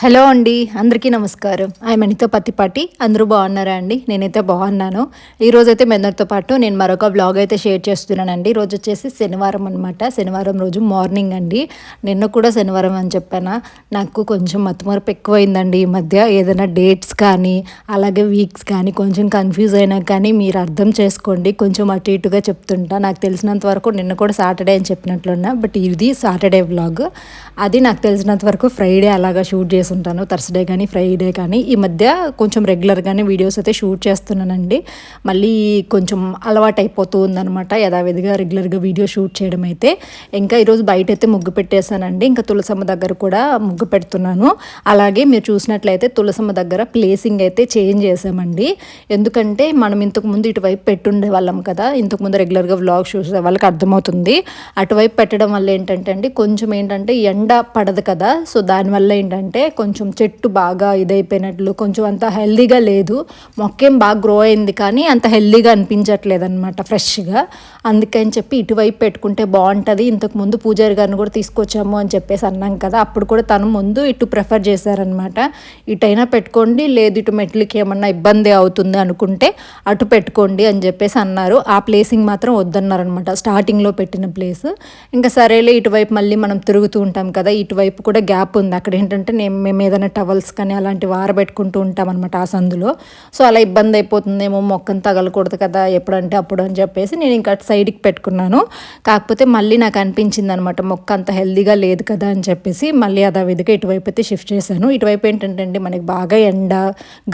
Hello అండి, అందరికీ నమస్కారం. ఆయమనితో పత్తిపాటి. అందరూ బాగున్నారా అండి? నేనైతే బాగున్నాను. ఈరోజైతే మీ అందరితో పాటు నేను మరొక వ్లాగ్ అయితే షేర్ చేస్తున్నానండి. ఈరోజు వచ్చేసి శనివారం అనమాట. శనివారం రోజు మార్నింగ్ అండి. నిన్న కూడా శనివారం అని చెప్పానా, నాకు కొంచెం మతిమరుపు ఎక్కువైందండి ఈ మధ్య. ఏదైనా డేట్స్ కానీ అలాగే వీక్స్ కానీ కొంచెం కన్ఫ్యూజ్ అయినా కానీ మీరు అర్థం చేసుకోండి. కొంచెం అటు ఇటుగా చెప్తుంటా. నాకు తెలిసినంత వరకు నిన్న కూడా సాటర్డే అని చెప్పినట్లున్నా, బట్ ఇది సాటర్డే వ్లాగ్. అది నాకు తెలిసినంత వరకు ఫ్రైడే అలాగా షూట్ చేసి ఉంటాను, థర్స్డే కానీ ఫ్రైడే కానీ. ఈ మధ్య కొంచెం రెగ్యులర్గానే వీడియోస్ అయితే షూట్ చేస్తున్నానండి. మళ్ళీ కొంచెం అలవాటు అయిపోతూ ఉందనమాట యథావిధిగా రెగ్యులర్గా వీడియో షూట్ చేయడం అయితే. ఇంకా ఈరోజు బయట అయితే ముగ్గు పెట్టేశానండి. ఇంకా తులసమ్మ దగ్గర కూడా ముగ్గు పెడుతున్నాను. అలాగే మీరు చూసినట్లయితే తులసమ్మ దగ్గర ప్లేసింగ్ అయితే చేంజ్ చేసామండి. ఎందుకంటే మనం ఇంతకుముందు ఇటువైపు పెట్టుండే వాళ్ళం కదా, ఇంతకుముందు రెగ్యులర్గా వ్లాగ్ చూసే వాళ్ళకి అర్థమవుతుంది. అటువైపు పెట్టడం వల్ల ఏంటంటే అండి, కొంచెం ఏంటంటే ఎండ పడదు కదా, సో దానివల్ల ఏంటంటే కొంచెం చెట్టు బాగా ఇదైపోయినట్లు, కొంచెం అంత హెల్దీగా లేదు. మొక్కేం బాగా గ్రో అయింది కానీ అంత హెల్దీగా అనిపించట్లేదు అనమాట ఫ్రెష్గా. అందుకని చెప్పి ఇటువైపు పెట్టుకుంటే బాగుంటుంది. ఇంతకుముందు పూజారి గారిని కూడా తీసుకొచ్చాము అని చెప్పేసి అన్నాం కదా, అప్పుడు కూడా తను ముందు ఇటు ప్రిఫర్ చేశారనమాట. ఇటైనా పెట్టుకోండి, లేదు ఇటు మెట్లకి ఏమన్నా ఇబ్బంది అవుతుంది అనుకుంటే అటు పెట్టుకోండి అని చెప్పేసి అన్నారు. ఆ ప్లేసింగ్ మాత్రం వద్దన్నారనమాట, స్టార్టింగ్లో పెట్టిన ప్లేస్. ఇంకా సరేలే, ఇటువైపు మళ్ళీ మనం తిరుగుతూ ఉంటాం కదా, ఇటువైపు కూడా గ్యాప్ ఉంది. అక్కడ ఏంటంటే మేము ఏదైనా టవల్స్ కానీ అలాంటివి ఆరబెట్టుకుంటూ ఉంటాం అనమాట ఆ సందులో. సో అలా ఇబ్బంది అయిపోతుందేమో, మొక్కను తగలకూడదు కదా ఎప్పుడంటే అప్పుడు అని చెప్పేసి నేను ఇంకా అటు సైడ్కి పెట్టుకున్నాను. కాకపోతే మళ్ళీ నాకు అనిపించింది అనమాట, మొక్క అంత హెల్దీగా లేదు కదా అని చెప్పేసి మళ్ళీ అదావిధిగా ఇటువైపు అయితే షిఫ్ట్ చేశాను. ఇటువైపు ఏంటంటే అండి, మనకి బాగా ఎండ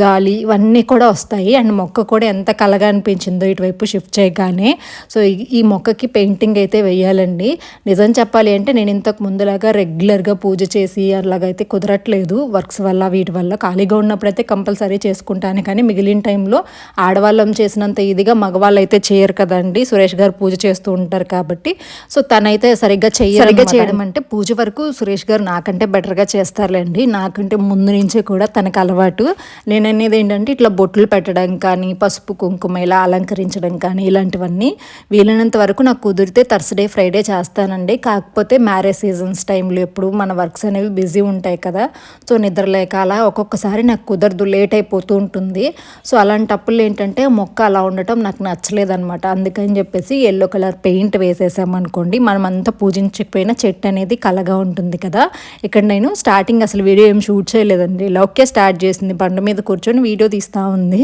గాలి ఇవన్నీ కూడా వస్తాయి. అండ్ మొక్క కూడా ఎంత కలగా అనిపించిందో ఇటువైపు షిఫ్ట్ చేయగానే. సో ఈ మొక్కకి పెయింటింగ్ అయితే వేయాలండి. నిజం చెప్పాలి అంటే నేను ఇంతకు ముందులాగా రెగ్యులర్గా పూజ చేసి అలాగైతే కుదరట్లేదు, వర్క్స్ వల్ల వీటి వల్ల. ఖాళీగా ఉన్నప్పుడైతే కంపల్సరీ చేసుకుంటాను, కానీ మిగిలిన టైంలో ఆడవాళ్ళం చేసినంత ఇదిగా మగవాళ్ళు అయితే చేయరు కదండి. సురేష్ గారు పూజ చేస్తూ ఉంటారు కాబట్టి, సో తనైతే సరిగ్గా చేయడం అంటే పూజ వరకు సురేష్ గారు నాకంటే బెటర్గా చేస్తారులేండి. నాకంటే ముందు నుంచే కూడా తనకు అలవాటు. నేను అనేది ఏంటంటే ఇట్లా బొట్లు పెట్టడం కానీ, పసుపు కుంకుమ ఇలా అలంకరించడం కానీ ఇలాంటివన్నీ వీలైనంత వరకు నాకు కుదిరితే థర్స్డే ఫ్రైడే చేస్తానండి. కాకపోతే మ్యారేజ్ సీజన్స్ టైంలో ఎప్పుడు మన వర్క్స్ అనేవి బిజీ ఉంటాయి కదా, సో నిద్రలేక అలా ఒక్కొక్కసారి నాకు కుదరదు, లేట్ అయిపోతూ ఉంటుంది. సో అలాంటప్పుడు ఏంటంటే మొక్క అలా ఉండటం నాకు నచ్చలేదనమాట. అందుకని చెప్పేసి ఎల్లో కలర్ పెయింట్ వేసేసామనుకోండి, మనం అంతా పూజించకపోయినా చెట్టు అనేది కలగా ఉంటుంది కదా. ఇక్కడ నేను స్టార్టింగ్ అసలు వీడియో ఏం షూట్ చేయలేదండి, ఇలా ఒకే స్టార్ట్ చేసింది. బండి మీద కూర్చొని వీడియో తీస్తూ ఉంది.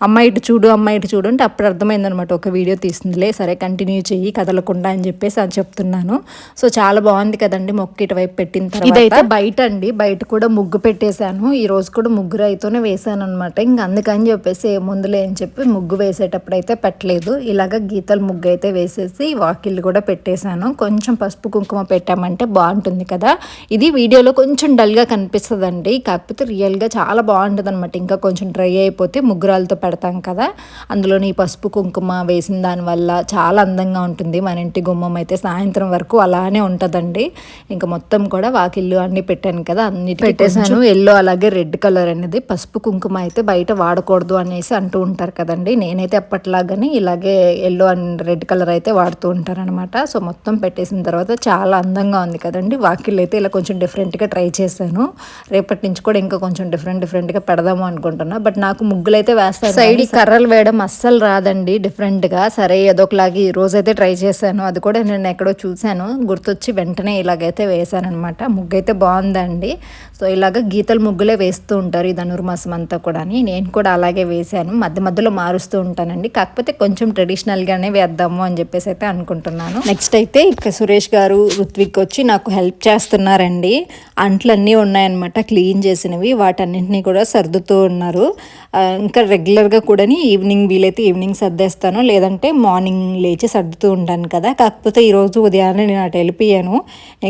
అమ్మాయి ఇటు చూడు, అమ్మాయి ఇటు చూడు అంటే అప్పుడు అర్థమైందనమాట, ఒక వీడియో తీస్తుందిలే, సరే కంటిన్యూ చెయ్యి కదలకుండా అని చెప్పేసి అని చెప్తున్నాను. సో చాలా బాగుంది కదండి మొక్క ఇటువైపు పెట్టిన తర్వాత. ఇదైతే బయట అండి, బయట కూడా ముగ్గు పెట్టేశాను. ఈ రోజు కూడా ముగ్గు రైతోనే వేసాను అనమాట. ఇంకా అందుకని చెప్పేసి ముందులే అని చెప్పి ముగ్గు వేసేటప్పుడు అయితే పెట్టలేదు. ఇలాగ గీతలు ముగ్గు అయితే వేసేసి వాకిళ్ళు కూడా పెట్టేశాను. కొంచెం పసుపు కుంకుమ పెట్టామంటే బాగుంటుంది కదా. ఇది వీడియోలో కొంచెం డల్గా కనిపిస్తుందండి, కాకపోతే రియల్గా చాలా బాగుంటుంది అనమాట. ఇంకా కొంచెం డ్రై అయిపోతే ముగ్గురాలతో పెడతాం కదా, అందులోని ఈ పసుపు కుంకుమ వేసిన దానివల్ల చాలా అందంగా ఉంటుంది. మన ఇంటి గుమ్మం అయితే సాయంత్రం వరకు అలానే ఉంటుందండి. ఇంకా మొత్తం కూడా వాకిళ్ళు అన్నీ పెట్టాను కదా, అన్నిటి పెట్టేశాను. ఎల్లో అలాగే రెడ్ కలర్ అనేది, పసుపు కుంకుమ అయితే బయట వాడకూడదు అనేసి అంటూ ఉంటారు కదండి. నేనైతే ఎప్పటిలాగానే ఇలాగే ఎల్లో అండ్ రెడ్ కలర్ అయితే వాడుతూ ఉంటారనమాట. సో మొత్తం పెట్టేసిన తర్వాత చాలా అందంగా ఉంది కదండి. వాకిళ్ళు అయితే ఇలా కొంచెం డిఫరెంట్గా ట్రై చేశాను. రేపటి నుంచి కూడా ఇంకా కొంచెం డిఫరెంట్గా పెడదాము అనుకుంటున్నా. బట్ నాకు ముగ్గులు అయితే వేస్తాను, సైడ్ కర్రలు వేయడం అస్సలు రాదండి డిఫరెంట్గా. సరే ఏదోకలాగా ఈ రోజైతే ట్రై చేశాను. అది కూడా నేను ఎక్కడో చూశాను, గుర్తొచ్చి వెంటనే ఇలాగైతే వేసాను అనమాట. ముగ్గు అయితే బాగుందండి. సో ఇలాగ గీతలు ముగ్గులే వేస్తూ ఉంటారు ఈ ధనుర్మాసం అంతా కూడా. నేను కూడా అలాగే వేశాను, మధ్య మధ్యలో మారుస్తూ ఉంటానండి. కాకపోతే కొంచెం ట్రెడిషనల్గానే వేద్దాము అని చెప్పేసి అయితే అనుకుంటున్నాను. నెక్స్ట్ అయితే ఇక సురేష్ గారు ఋత్విక్ వచ్చి నాకు హెల్ప్ చేస్తున్నారండి. అంట్లన్నీ ఉన్నాయన్నమాట క్లీన్ చేసినవి, వాటన్నింటినీ కూడా సర్దుతూ ఉన్నారు. ఇంకా రెగ్యులర్గా కూడా ఈవినింగ్ వీలైతే ఈవినింగ్ సర్దేస్తాను, లేదంటే మార్నింగ్ లేచి సర్దుతూ ఉంటాను కదా. కాకపోతే ఈరోజు ఉదయాన్నే నేను అటు వెళ్ళిపోయాను,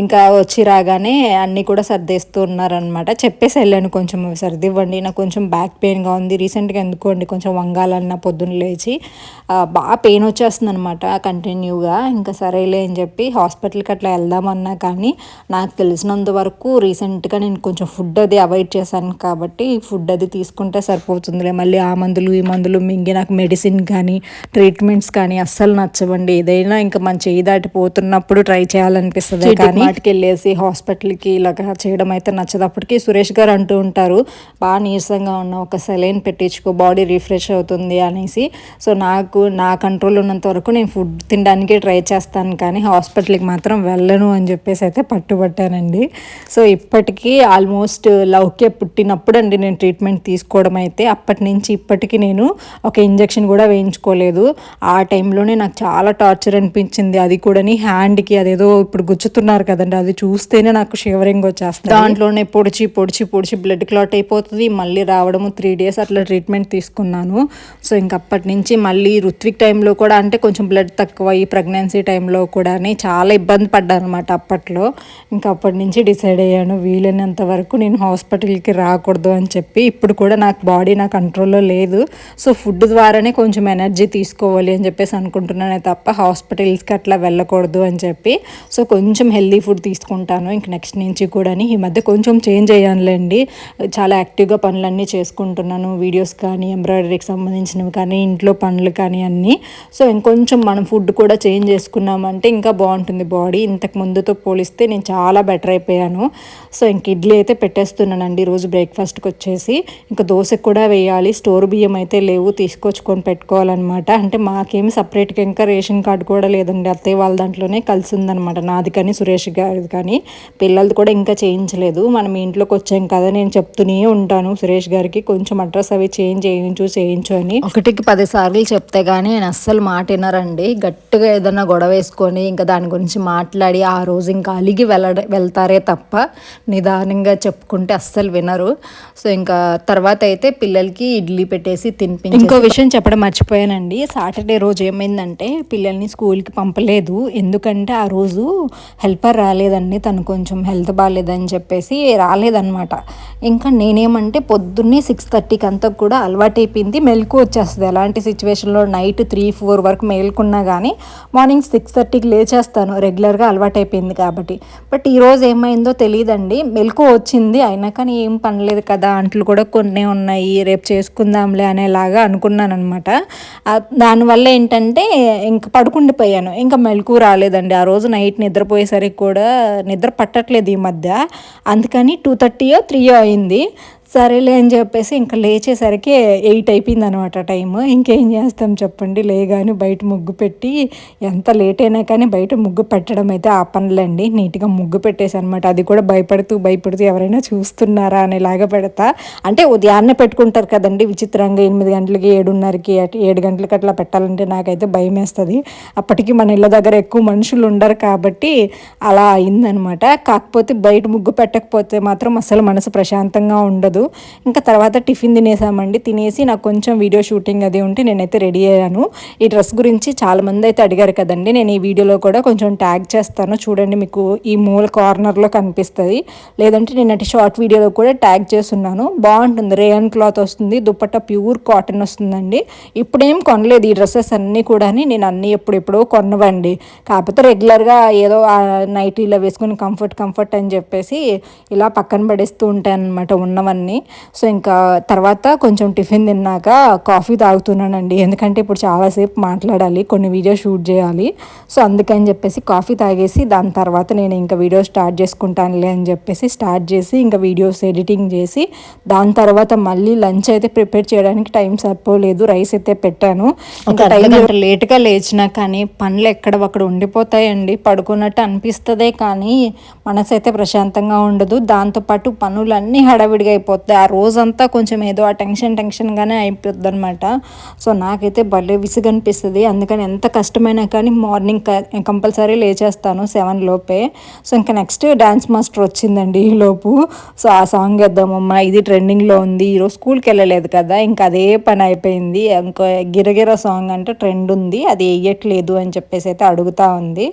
ఇంకా వచ్చి రాగానే అన్నీ కూడా సర్దేస్తూ ఉన్నారనమాట. చెప్పేసి వెళ్ళాను, కొంచెం సర్దివ్వండి, నాకు కొంచెం బ్యాక్ పెయిన్గా ఉంది రీసెంట్గా, ఎందుకోండి కొంచెం వంగాలన్న పొద్దున్న లేచి బాగా పెయిన్ వచ్చేస్తుంది అనమాట కంటిన్యూగా. ఇంకా సరేలే అని చెప్పి హాస్పిటల్కి అట్లా వెళ్దామన్నా కానీ నాకు తెలిసినంత వరకు రీసెంట్గా నేను కొంచెం ఫుడ్ అది అవాయిడ్ చేశాను కాబట్టి ఫుడ్ అది తీసుకుంటే సరిపోతుందిలే. మళ్ళీ ఆ మందులు ఈ మందులు మింగి నాకు మెడిసిన్ కానీ ట్రీట్మెంట్స్ కానీ అస్సలు నచ్చవండి. ఏదైనా ఇంకా మన చేయి దాటిపోతున్నప్పుడు ట్రై చేయాలనిపిస్తుంది, కానీ వాటికి వెళ్ళేసి హాస్పిటల్కి ఇలాగ చేయడం అయితే నచ్చదు. అప్పటికి సురేష్ గారు అంటూ ఉంటారు, బాగా నీరసంగా ఉన్న ఒక సెలైన్ పెట్టించుకో, బాడీ రిఫ్రెష్ అవుతుంది అనేసి. సో నాకు నా కంట్రోల్ ఉన్నంత వరకు నేను ఫుడ్ తినడానికి ట్రై చేస్తాను, కానీ హాస్పిటల్కి మాత్రం వెళ్ళను అని చెప్పేసి అయితే పట్టుబట్టానండి. సో ఇప్పటికీ ఆల్మోస్ట్ లవ్కే పుట్టినప్పుడు అండి నేను ట్రీట్మెంట్ తీసుకోవడం అయితే, అప్పటి నుంచి ఇప్పటికీ నేను ఒక ఇంజెక్షన్ కూడా వేయించుకోలేదు. ఆ టైంలోనే నాకు చాలా టార్చర్ అనిపించింది. అది కూడా హ్యాండ్కి అదేదో ఇప్పుడు గుచ్చుతున్నారు కదండి, అది చూస్తేనే నాకు షివరింగ్ వచ్చేస్తుంది. దాంట్లోనే పొడిచి పొడిచి పొడిచి బ్లడ్ క్లాట్ అయిపోతుంది, మళ్ళీ రావడము 3 days అట్లా ట్రీట్మెంట్ తీసుకున్నాను. సో ఇంక అప్పటి నుంచి మళ్ళీ ఋత్విక్ టైంలో కూడా అంటే కొంచెం బ్లడ్ తక్కువ, ఈ ప్రెగ్నెన్సీ టైంలో కూడా చాలా ఇబ్బంది పడ్డాను అనమాట అప్పట్లో. ఇంకా అప్పటి నుంచి డిసైడ్ అయ్యాను వీలైనంత వరకు నేను హాస్పిటల్కి రాకూడదు అని చెప్పి. ఇప్పుడు కూడా నాకు బాడీ నా కంట్రోల్లో లేదు, సో ఫుడ్ ద్వారానే కొంచెం ఎనర్జీ తీసుకోవాలి అని చెప్పేసి అనుకుంటున్నానే తప్ప హాస్పిటల్స్కి అట్లా వెళ్ళకూడదు అని చెప్పి. సో కొంచెం హెల్దీ ఫుడ్ తీసుకుంటాను ఇంక నెక్స్ట్ నుంచి కూడా. ఈ మధ్య కొంచెం చేంజ్ అయ్యానులేండి, చాలా యాక్టివ్గా పనులన్నీ చేసుకుంటున్నాను, వీడియోస్ కానీ ఎంబ్రాయిడరీకి సంబంధించినవి కానీ ఇంట్లో పనులు కానీ అన్నీ. సో ఇంకొంచెం మనం ఫుడ్ కూడా చేంజ్ చేసుకున్నామంటే ఇంకా బాగుంటుంది బాడీ. ఇంతకు ముందుతో పోలిస్తే నేను చాలా బెటర్ అయిపోయాను. సో ఇంక ఇడ్లీ అయితే పెట్టేస్తున్నానండి రోజు బ్రేక్ఫాస్ట్కి వచ్చేసి. ఇంకా దోశకు కూడా వేయాలి, స్టోర్ బియ్యం అయితే లేవు, తీసుకొచ్చుకొని పెట్టుకోవాలన్నమాట. అంటే మాకేమి సపరేట్గా ఇంకా రేషన్ కార్డు కూడా లేదండి, అత్తయ్య వాళ్ళ దాంట్లోనే కలిసి ఉందన్నమాట, నాది కానీ సురేష్ గారిది కానీ. పిల్లలది కూడా ఇంకా చేయించలేదు. మనం ఇంట్లోకి వచ్చాం కదా, నేను చెప్తూనే ఉంటాను సురేష్ గారికి కొంచెం అడ్రస్ అవి చేంజ్ చేయించు అని. 1కి 10 సార్లు చెప్తే కానీ నేను అస్సలు మాట వినరండి. గట్టిగా ఏదన్నా గొడవ వేసుకొని ఇంకా దాని గురించి మాట్లాడి ఆ రోజు ఇంకా అలిగి వెళ్తారే తప్ప నిదానంగా చెప్పుకుంటే అస్సలు వినరు. సో ఇంకా తర్వాత అయితే పిల్లలకి ఇడ్లీ పెట్టేసి తినిపించి. ఇంకో విషయం చెప్పడం మర్చిపోయానండి, సాటర్డే రోజు ఏమైందంటే పిల్లల్ని స్కూల్కి పంపలేదు, ఎందుకంటే ఆ రోజు హెల్పర్ రాలేదండి, తను కొంచెం హెల్త్ బాగాలేదని చెప్పేసి రాలేదన్నమాట. ఇంకా నేనేమంటే పొద్దున్నే 6:30కి అంతా కూడా అలవాటైపోయింది, మెలకు వచ్చేస్తుంది ఎలాంటి సిచ్యువేషన్లో. నైట్ 3-4 వరకు మేలుకున్నా కానీ మార్నింగ్ 6:30కి లేచేస్తాను, రెగ్యులర్గా అలవాటైపోయింది కాబట్టి. బట్ ఈరోజు ఏమైందో తెలియదండి, మెలకు వచ్చింది అయినా కానీ ఏం పనిలేదు కదా, అంట్లు కూడా కొన్ని ఉన్నాయి, రేపు చేసుకుందాంలే అనేలాగా అనుకున్నాను అనమాట. దానివల్ల ఏంటంటే ఇంక పడుకుండిపోయాను, ఇంకా మెలకు రాలేదండి. ఆ రోజు నైట్ నిద్రపోయేసరికి కూడా నిద్ర పట్టట్లేదు ఈ మధ్య, అందుకని 2:30 3 అయింది. సరేలే అని చెప్పేసి ఇంకా లేచేసరికి 8 అయిపోయింది అనమాట టైము. ఇంకేం చేస్తాం చెప్పండి, లేగానే బయట ముగ్గు పెట్టి, ఎంత లేట్ అయినా కానీ బయట ముగ్గు పెట్టడం అయితే ఆ పనులండి. నీట్గా ముగ్గు పెట్టేసి అనమాట, అది కూడా భయపడుతూ ఎవరైనా చూస్తున్నారా అనేలాగా పెడతా. అంటే ఉదయాన్నే పెట్టుకుంటారు కదండి విచిత్రంగా, 8 గంటలకి 7:30కి 7 గంటలకి అట్లా పెట్టాలంటే నాకైతే భయం వేస్తుంది. అప్పటికి మన ఇళ్ళ దగ్గర ఎక్కువ మనుషులు ఉండరు కాబట్టి అలా అయిందనమాట. కాకపోతే బయట ముగ్గు పెట్టకపోతే మాత్రం అసలు మనసు ప్రశాంతంగా ఉండదు. ఇంకా తర్వాత టిఫిన్ తినేసామండి, తినేసి నాకు కొంచెం వీడియో షూటింగ్ అది ఉంటే నేనైతే రెడీ అయ్యాను. ఈ డ్రెస్ గురించి చాలామంది అయితే అడిగారు కదండి, నేను ఈ వీడియోలో కూడా కొంచెం ట్యాగ్ చేస్తాను చూడండి, మీకు ఈ మూల కార్నర్లో కనిపిస్తుంది, లేదంటే నేను అటు షార్ట్ వీడియోలో కూడా ట్యాగ్ చేస్తున్నాను. బాగుంటుంది, రేయన్ క్లాత్ వస్తుంది, దుపట్టా ప్యూర్ కాటన్ వస్తుందండి. ఇప్పుడేం కొనలేదు ఈ డ్రెస్సెస్ అన్నీ కూడా, నేను అన్నీ ఎప్పుడెప్పుడో కొన్నవండి. కాకపోతే రెగ్యులర్గా ఏదో నైటీలో వేసుకుని కంఫర్ట్ అని చెప్పేసి ఇలా పక్కన పడేస్తూ ఉంటాను అనమాట ఉన్నవన్నీ. సో ఇంకా తర్వాత కొంచెం టిఫిన్ తిన్నాక కాఫీ తాగుతున్నానండి, ఎందుకంటే ఇప్పుడు చాలాసేపు మాట్లాడాలి, కొన్ని వీడియో షూట్ చేయాలి. సో అందుకని చెప్పేసి కాఫీ తాగేసి దాని తర్వాత నేను ఇంకా వీడియో స్టార్ట్ చేసుకుంటానులే అని చెప్పేసి స్టార్ట్ చేసి ఇంకా వీడియోస్ ఎడిటింగ్ చేసి దాని తర్వాత మళ్ళీ లంచ్ అయితే ప్రిపేర్ చేయడానికి టైం సరిపోలేదు, రైస్ అయితే పెట్టాను. ఇంకా టైం లేట్గా లేచినా కానీ పనులు ఎక్కడ ఉండిపోతాయండి, పడుకున్నట్టు అనిపిస్తుందే కానీ మనసు అయితే ప్రశాంతంగా ఉండదు. దాంతోపాటు పనులన్నీ హడావిడిగా అయిపోతాయి, ఆ రోజంతా కొంచెం ఏదో ఆ టెన్షన్గానే అయిపోద్ది అనమాట. సో నాకైతే భలే విసుగు అనిపిస్తుంది, అందుకని ఎంత కష్టమైనా కానీ మార్నింగ్ కంపల్సరీ లేచేస్తాను 7 లోపే. సో ఇంకా నెక్స్ట్ డ్యాన్స్ మాస్టర్ వచ్చిందండి ఈ లోపు. సో ఆ సాంగ్ వేద్దామమ్మా, ఇది ట్రెండింగ్లో ఉంది, ఈరోజు స్కూల్కి వెళ్ళలేదు కదా, ఇంకా అదే పని అయిపోయింది. ఇంకో గిరగిర సాంగ్ అంటే ట్రెండ్ ఉంది, అది వేయట్లేదు అని చెప్పేసి అయితే అడుగుతూ ఉంది.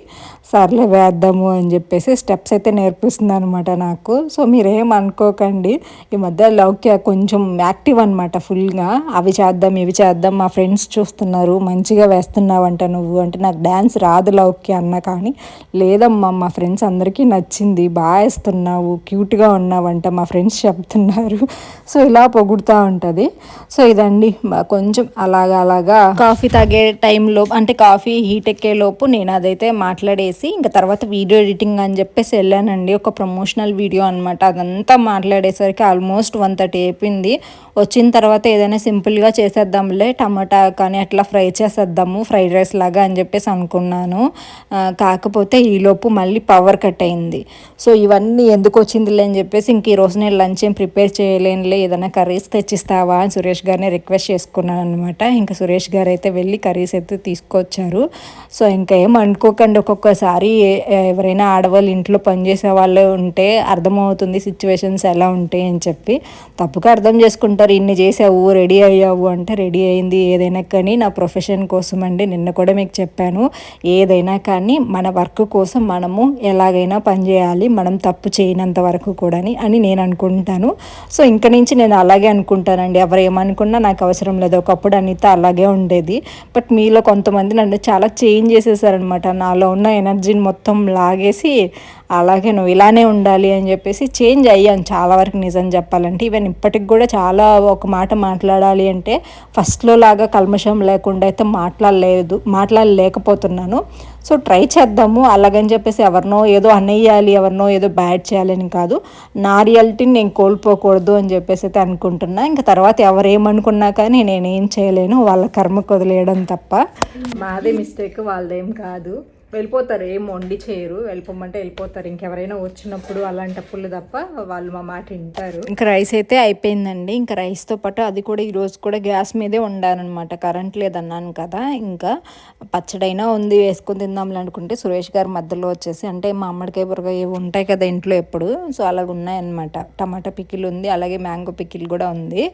సర్లే వేద్దాము అని చెప్పేసి స్టెప్స్ అయితే నేర్పిస్తుంది అనమాట నాకు. సో మీరేం అనుకోకండి, ఈ మధ్య మధ్య లౌక్య కొంచెం యాక్టివ్ అనమాట ఫుల్గా. అవి చేద్దాం ఇవి చేద్దాం, మా ఫ్రెండ్స్ చూస్తున్నారు మంచిగా వేస్తున్నావంట నువ్వు అంటే, నాకు డ్యాన్స్ రాదు లౌక్య అన్న. కానీ లేదమ్మా మా ఫ్రెండ్స్ అందరికీ నచ్చింది, బాగా వేస్తున్నావు, క్యూట్గా ఉన్నావంట మా ఫ్రెండ్స్ చెప్తున్నారు. సో ఇలా పొగుడుతూ ఉంటుంది. సో ఇదండి కొంచెం అలాగా కాఫీ తాగే టైంలో అంటే కాఫీ హీట్ ఎక్కే లోపు నేను అదైతే మాట్లాడేసి ఇంకా తర్వాత వీడియో ఎడిటింగ్ అని చెప్పేసి వెళ్ళానండి. ఒక ప్రమోషనల్ వీడియో అనమాట. అదంతా మాట్లాడేసరికి ఆల్మోస్ట్ 1:30 అయిపోయింది. వచ్చిన తర్వాత ఏదైనా సింపుల్గా చేసేద్దాంలే, టమాటా కానీ అట్లా ఫ్రై చేసేద్దాము ఫ్రైడ్ రైస్ లాగా అని చెప్పేసి అనుకున్నాను. కాకపోతే ఈలోపు మళ్ళీ పవర్ కట్ అయింది. సో ఇవన్నీ ఎందుకు వచ్చిందిలే అని చెప్పేసి ఇంక ఈరోజు నేను లంచ్ ఏం ప్రిపేర్ చేయలేనులే, ఏదైనా కర్రీస్ తెచ్చిస్తావా అని సురేష్ గారిని రిక్వెస్ట్ చేసుకున్నాను అనమాట. ఇంకా సురేష్ గారు అయితే వెళ్ళి కర్రీస్ అయితే తీసుకొచ్చారు. సో ఇంకా ఏం అనుకోకండి, ఒక్కొక్కసారి ఎవరైనా ఆడవాళ్ళు ఇంట్లో పనిచేసే వాళ్ళు ఉంటే అర్థమవుతుంది సిచ్యువేషన్స్ ఎలా ఉంటాయి అని చెప్పి. తప్పుగా అర్థం చేసుకుంటారు, ఇన్ని చేసావు రెడీ అయ్యావు అంటే రెడీ అయింది ఏదైనా కానీ నా ప్రొఫెషన్ కోసం అండి. నిన్న కూడా మీకు చెప్పాను, ఏదైనా కానీ మన వర్క్ కోసం మనము ఎలాగైనా పనిచేయాలి, మనం తప్పు చేయనంత వరకు కూడా అని నేను అనుకుంటాను. సో ఇంక నుంచి నేను అలాగే అనుకుంటానండి. ఎవరు ఏమనుకున్నా నాకు అవసరం లేదు. ఒకప్పుడు అనిత అలాగే ఉండేది, బట్ మీలో కొంతమంది నన్ను చాలా చేంజ్ చేసేసారనమాట. నాలో ఉన్న ఎనర్జీని మొత్తం లాగేసి అలాగే నువ్వు ఇలానే ఉండాలి అని చెప్పేసి చేంజ్ అయ్యాను చాలా వరకు నిజం చెప్పాలంటే. ఈవెన్ ఇప్పటికి కూడా చాలా ఒక మాట మాట్లాడాలి అంటే ఫస్ట్లో లాగా కల్మషం లేకుండా అయితే మాట్లాడలేకపోతున్నాను. సో ట్రై చేద్దాము. అలాగని చెప్పేసి ఎవరినో ఏదో అనేయాలి, ఎవరినో ఏదో బ్యాడ్ చేయాలని కాదు, నా రియాలిటీని నేను కోల్పోకూడదు అని చెప్పేసి అయితే అనుకుంటున్నా. ఇంకా తర్వాత ఎవరేమనుకున్నా కానీ నేనేం చేయలేను, వాళ్ళ కర్మకు వదిలేయడం తప్ప. మాదే మిస్టేక్, వాళ్ళదేం కాదు. వెళ్ళిపోతారు, ఏం వండి చేయరు, వెళ్ళిపోమంటే వెళ్ళిపోతారు. ఇంకెవరైనా వచ్చినప్పుడు అలాంటప్పుడు తప్ప వాళ్ళు మా మాట వింటారు. ఇంకా రైస్ అయితే అయిపోయిందండి. ఇంకా రైస్తో పాటు అది కూడా ఈరోజు కూడా గ్యాస్ మీదే వండానమాట, కరెంట్ లేదన్నాను కదా. ఇంకా పచ్చడైనా ఉంది వేసుకొని తిందాంలే అనుకుంటే సురేష్ గారు మధ్యలో వచ్చేసి, అంటే మా అమ్మడికాయ బురగాయ ఉంటాయి కదా ఇంట్లో ఎప్పుడు, సో అలాగ ఉన్నాయన్నమాట. టమాటా పికిల్ ఉంది, అలాగే మ్యాంగో పికిల్ కూడా ఉంది.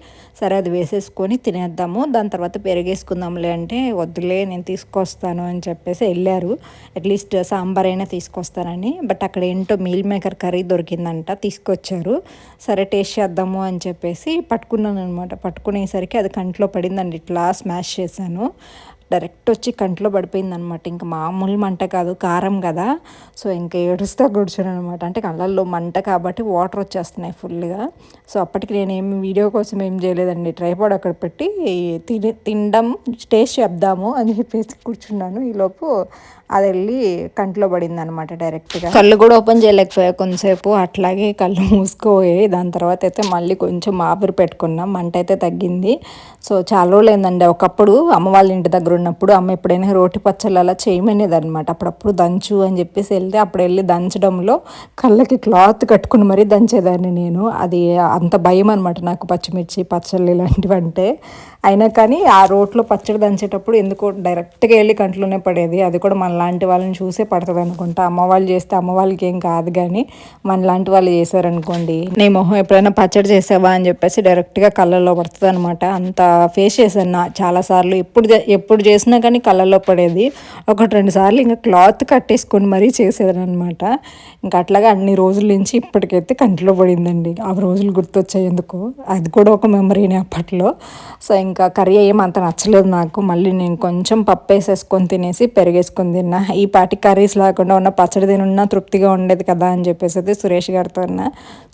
సరే అది వేసేసుకొని తినేద్దాము, దాని తర్వాత పెరిగేసుకుందాంలే అంటే వద్దులే నేను తీసుకొస్తాను అని చెప్పేసి వెళ్ళారు. అట్లీస్ట్ సాంబార్ అయినా తీసుకొస్తానని. బట్ అక్కడ ఏంటో మీల్ మేకర్ కర్రీ దొరికిందంట, తీసుకొచ్చారు. సరే టేస్ట్ చేద్దాము అని చెప్పేసి పట్టుకున్నాను అనమాట. పట్టుకునేసరికి అది కంట్లో పడిందండి, ఇట్లా స్మాష్ చేశాను. డైరెక్ట్ వచ్చి కంట్లో పడిపోయింది అనమాట. ఇంకా మామూలు మంట కాదు, కారం కదా. సో ఇంకా ఏడుస్తా కూర్చొని అనమాట. అంటే కళ్ళల్లో మంట కాబట్టి వాటర్ వచ్చేస్తున్నాయి ఫుల్గా. సో అప్పటికి నేనేమి వీడియో కోసం ఏం చేయలేదండి, ట్రైపాడ్ అక్కడ పెట్టి తినడం టేస్ట్ చెప్దాము అని చెప్పేసి కూర్చున్నాను. ఈలోపు అది వెళ్ళి కంట్లో పడింది అనమాట డైరెక్ట్గా. కళ్ళు కూడా ఓపెన్ చేయలేకపోయా కొంతసేపు, అట్లాగే కళ్ళు మూసుకోపోయాయి. దాని తర్వాత అయితే మళ్ళీ కొంచెం ఆవిరి పెట్టుకున్నాం, మంట అయితే తగ్గింది. సో చాలా రోజులు ఏందండి, ఒకప్పుడు అమ్మ వాళ్ళ ఇంటి దగ్గర ఉన్నప్పుడు అమ్మ ఎప్పుడైనా రోటి పచ్చళ్ళు అలా చేయమనేది అనమాట. అప్పుడప్పుడు దంచు అని చెప్పేసి వెళ్తే అప్పుడు వెళ్ళి దంచడంలో కళ్ళకి క్లాత్ కట్టుకుని మరీ దంచేదాన్ని నేను. అది అంత భయం అనమాట నాకు పచ్చిమిర్చి పచ్చళ్ళు ఇలాంటివి అంటే. అయినా కానీ ఆ రోట్లో పచ్చడి దంచేటప్పుడు ఎందుకో డైరెక్ట్గా వెళ్ళి కంట్లోనే పడేది. అది కూడా మనలాంటి వాళ్ళని చూసే పడుతుంది అనుకుంటా. అమ్మ వాళ్ళు చేస్తే అమ్మ వాళ్ళకి ఏం కాదు, కానీ మనలాంటి వాళ్ళు చేశారనుకోండి, నీ మొహం ఎప్పుడైనా పచ్చడి చేసావా అని చెప్పేసి డైరెక్ట్గా కళ్ళల్లో పడుతుంది అనమాట. అంత ఫేస్ చేశాను నా చాలాసార్లు. ఎప్పుడు చేసినా కానీ కళ్ళల్లో పడేది. 1-2 సార్లు ఇంకా క్లాత్ కట్టేసుకొని మరీ చేసేదని అనమాట. ఇంకా అట్లాగా అన్ని రోజుల నుంచి ఇప్పటికైతే కంట్లో పడిందండి. ఆ రోజులు గుర్తొచ్చాయి ఎందుకో, అది కూడా ఒక మెమరీనే అప్పట్లో. సో ఇంకా కర్రీ ఏమంత నచ్చలేదు నాకు. మళ్ళీ నేను కొంచెం పప్పు వేసేసుకొని తినేసి పెరిగేసుకొని తిన్నా. ఈ పాటి కర్రీస్ లేకుండా ఉన్న పచ్చడి తినున్నా తృప్తిగా ఉండేది కదా అని చెప్పేసి అయితే సురేష్ గారితో ఉన్నా.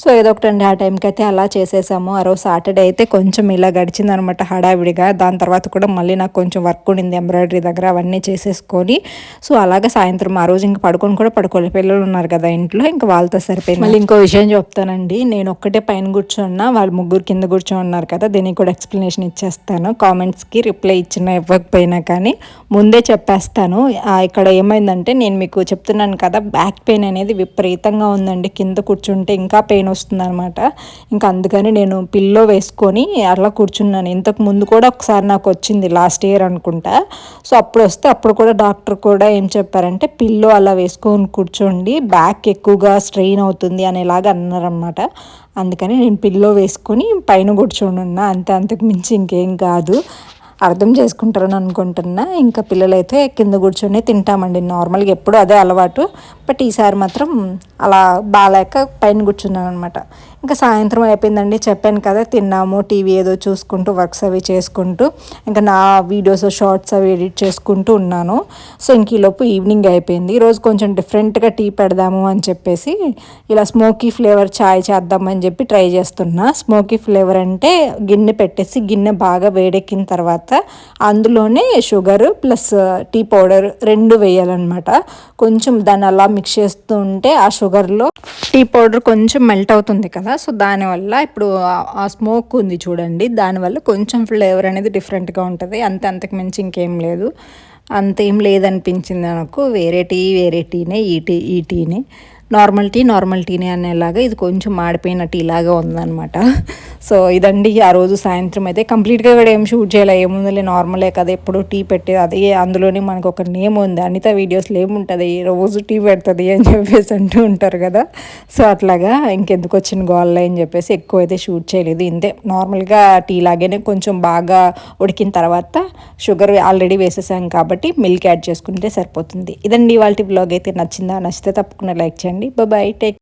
సో ఏదో ఒకటండి, ఆ టైంకి అయితే అలా చేసేసాము. ఆ రోజు సాటర్డే అయితే కొంచెం ఇలా గడిచిందనమాట హడావిడిగా. దాని తర్వాత కూడా మళ్ళీ నాకు కొంచెం వర్క్ ఉండింది ఎంబ్రాయిడరీ దగ్గర, అవన్నీ చేసేసుకొని సో అలాగే సాయంత్రం ఆ రోజు ఇంకా పడుకొని కూడా పడుకోలేదు, పిల్లలు ఉన్నారు కదా ఇంట్లో, ఇంకా వాళ్ళతో సరిపోయింది. మళ్ళీ ఇంకో విషయం చెప్తానండి, నేను ఒక్కటే పైన కూర్చున్నా, వాళ్ళు ముగ్గురు కింద కూర్చొని ఉన్నారు కదా, దీనికి కూడా ఎక్స్ప్లెనేషన్ ఇచ్చేస్తాను. కామెంట్స్కి రిప్లై ఇచ్చినా ఇవ్వకపోయినా కానీ ముందే చెప్పేస్తాను. ఇక్కడ ఏమైందంటే నేను మీకు చెప్తున్నాను కదా, బ్యాక్ పెయిన్ అనేది విపరీతంగా ఉందండి. కింద కూర్చుంటే ఇంకా పెయిన్ వస్తుంది అనమాట. ఇంకా అందుకని నేను పిల్లో వేసుకొని అట్లా కూర్చున్నాను. ఇంతకు ముందు కూడా ఒకసారి నాకు వచ్చింది, లాస్ట్ ఇయర్ అనుకుంటా. సో అప్పుడు కూడా డాక్టర్ కూడా ఏం చెప్పారంటే పిల్లో అలా వేసుకొని కూర్చోండి, బ్యాక్ ఎక్కువగా స్ట్రెయిన్ అవుతుంది అనేలాగా అన్నారనమాట. అందుకని నేను పిల్లో వేసుకొని పైన కూర్చొని ఉన్నా, అంతకు మించి ఇంకేం కాదు. అర్థం చేసుకుంటారని అనుకుంటున్నా. ఇంకా పిల్లలైతే కింద కూర్చొని తింటామండి, నార్మల్గా ఎప్పుడు అదే అలవాటు. బట్ ఈసారి మాత్రం అలా బాగాలేక పైన కూర్చున్నాను అనమాట. ఇంకా సాయంత్రం అయిపోయిందండి, చెప్పాను కదా, తిన్నాము, టీవీ ఏదో చూసుకుంటూ వర్క్స్ అవి చేసుకుంటూ ఇంకా నా వీడియోస్ షార్ట్స్ అవి ఎడిట్ చేసుకుంటూ ఉన్నాను. సో ఇంక ఈలోపు ఈవినింగ్ అయిపోయింది. ఈరోజు కొంచెం డిఫరెంట్గా టీ పెడదాము అని చెప్పేసి ఇలా స్మోకీ ఫ్లేవర్ ఛాయ్ చేద్దామని చెప్పి ట్రై చేస్తున్నా. స్మోకీ ఫ్లేవర్ అంటే గిన్నె పెట్టేసి గిన్నె బాగా వేడెక్కిన తర్వాత అందులోనే షుగర్ ప్లస్ టీ పౌడర్ రెండు వేయాలన్నమాట. కొంచెం దాన్ని అలా మిక్స్ చేస్తూ ఉంటే ఆ షుగర్లో టీ పౌడర్ కొంచెం మెల్ట్ అవుతుంది కదా, సో దానివల్ల ఇప్పుడు ఆ స్మోక్ ఉంది చూడండి, దానివల్ల కొంచెం ఫ్లేవర్ అనేది డిఫరెంట్గా ఉంటుంది. అంతకు మించి ఇంకేం లేదు. అంతేం లేదనిపించింది నాకు. వేరే టీనే ఈ టీనే నార్మల్ టీనే అనేలాగా ఇది కొంచెం మాడిపోయిన టీ లాగా ఉందన్నమాట. సో ఇదండి ఆ రోజు సాయంత్రం అయితే. కంప్లీట్గా కూడా ఏం షూట్ చేయాలి, ఏముంది నార్మలే కదా, ఎప్పుడు టీ పెట్టే అదే. అందులోనే మనకు ఒక నేమ్ ఉంది, అనిత వీడియోస్లో ఏముంటుంది, రోజు టీ పెడుతుంది అని చెప్పేసి అంటూ ఉంటారు కదా. సో అట్లాగా ఇంకెందుకు వచ్చిన గోళ్ళ అని చెప్పేసి ఎక్కువ అయితే షూట్ చేయలేదు. ఇంతే నార్మల్గా టీ లాగానే కొంచెం బాగా ఉడికిన తర్వాత షుగర్ ఆల్రెడీ వేసేసాం కాబట్టి మిల్క్ యాడ్ చేసుకుంటే సరిపోతుంది. ఇదండి ఇవాళ బ్లాగ్ అయితే. నచ్చితే తప్పకుండా లైక్ చేయండి. Bye, take